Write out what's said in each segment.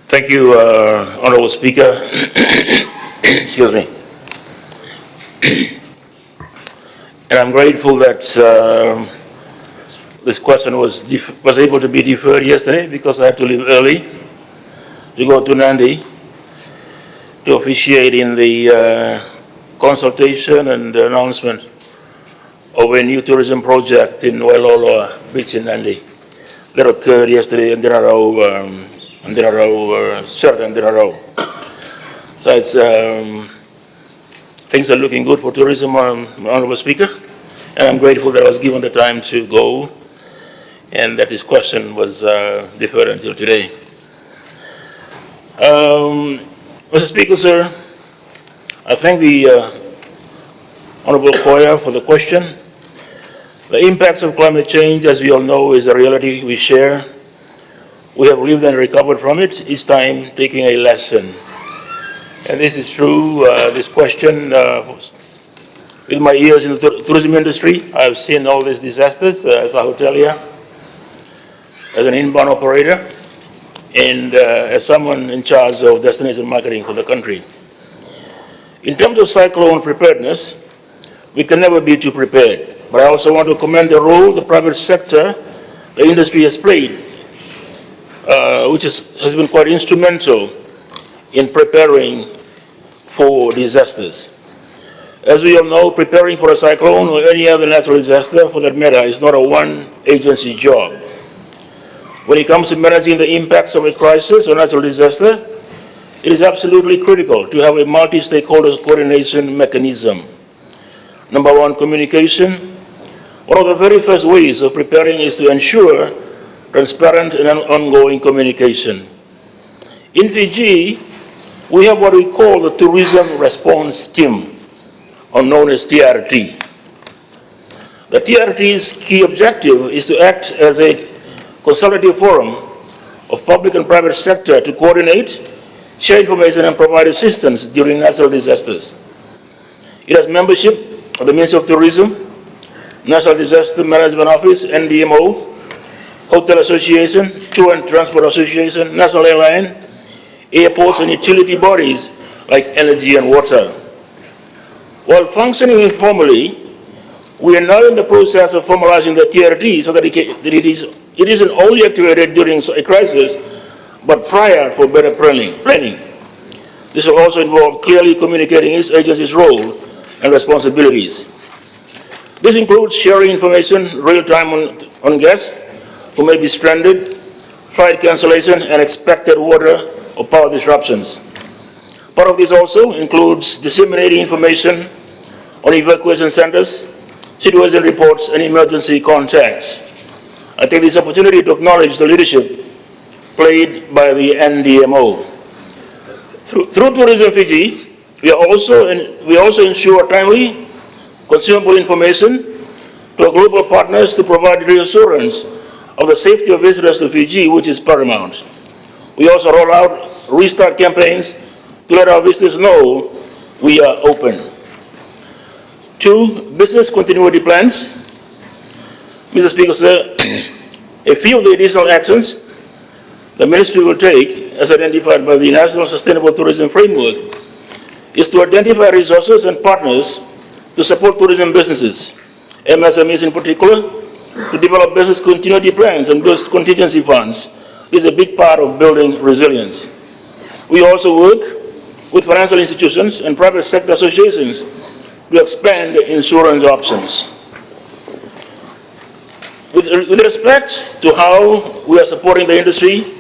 Thank you, Honorable Speaker. Excuse me. And I'm grateful that this question was able to be deferred yesterday because I had to leave early to go to Nandi to officiate in the consultation and announcement of a new tourism project in Wailoloa Beach in Nandi that occurred yesterday in Dinarau, Saturday in Dinarau. So it's, things are looking good for tourism, Honorable Speaker, and I'm grateful that I was given the time to go and that this question was deferred until today. Mr. Speaker, sir, I thank the Honorable Koya for the question. The impacts of climate change, as we all know, is a reality we share. We have lived and recovered from it, each time taking a lesson. And this is true, this question, with my years in the tourism industry, I've seen all these disasters as a hotelier, as an inbound operator, and as someone in charge of destination marketing for the country. In terms of cyclone preparedness, we can never be too prepared. But I also want to commend the role the private sector, the industry has played, which has been quite instrumental in preparing for disasters. As we all know, preparing for a cyclone or any other natural disaster, for that matter, is not a one-agency job. When it comes to managing the impacts of a crisis or natural disaster, it is absolutely critical to have a multi-stakeholder coordination mechanism. Number one, communication. One of the very first ways of preparing is to ensure transparent and ongoing communication. In Fiji, we have what we call the Tourism Response Team, or known as TRT. The TRT's key objective is to act as a consultative forum of public and private sector to coordinate, share information, and provide assistance during natural disasters. It has membership of the Ministry of Tourism, National Disaster Management Office, NDMO, Hotel Association, Tour and Transport Association, National Airline, airports, and utility bodies like energy and water. While functioning informally, we are now in the process of formalizing the TRT so that it isn't only activated during a crisis, but prior for better planning. This will also involve clearly communicating each agency's role and responsibilities. This includes sharing information real-time on guests who may be stranded, flight cancellation, and expected water or power disruptions. Part of this also includes disseminating information on evacuation centers, situation reports, and emergency contacts. I take this opportunity to acknowledge the leadership played by the NDMO. Through Tourism Fiji, we also ensure timely, consumable information to our global partners to provide reassurance of the safety of visitors to Fiji, which is paramount. We also roll out restart campaigns to let our visitors know we are open. 2, business continuity plans. Mr. Speaker, sir, a few of the additional actions the Ministry will take, as identified by the National Sustainable Tourism Framework, is to identify resources and partners to support tourism businesses, MSMEs in particular, to develop business continuity plans and build contingency funds. This is a big part of building resilience. We also work with financial institutions and private sector associations to expand insurance options. With respect to how we are supporting the industry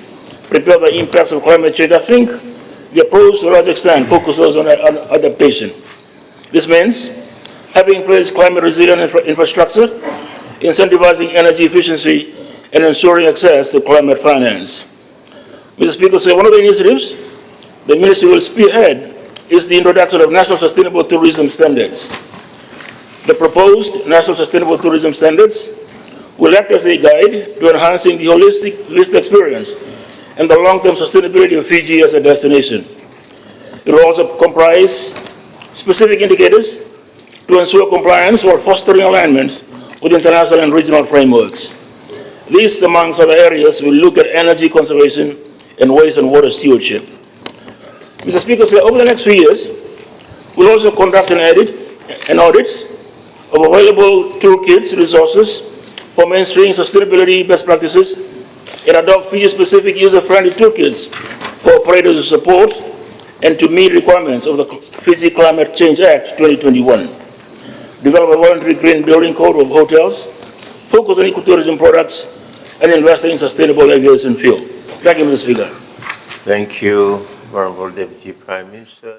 prepare the impacts of climate change, I think the approach to a large extent focuses on adaptation. This means having in place climate resilient infrastructure, incentivizing energy efficiency, and ensuring access to climate finance. Mr. Speaker, so one of the initiatives the Ministry will spearhead is the introduction of National Sustainable Tourism Standards. The proposed National Sustainable Tourism Standards will act as a guide to enhancing the holistic experience and the long-term sustainability of Fiji as a destination. It will also comprise specific indicators to ensure compliance or fostering alignment with international and regional frameworks. These, amongst other areas, will look at energy conservation, and waste and water stewardship. Mr. Speaker, sir, over the next 3 years, we'll also conduct an audit of available toolkits, resources for mainstreaming sustainability best practices and adopt feature-specific user-friendly toolkits for operators to support and to meet requirements of the Fiji Climate Change Act 2021. Develop a voluntary green building code of hotels, focus on ecotourism products, and invest in sustainable aviation fuel. Thank you, Mr. Speaker. Thank you, Honorable Deputy Prime Minister.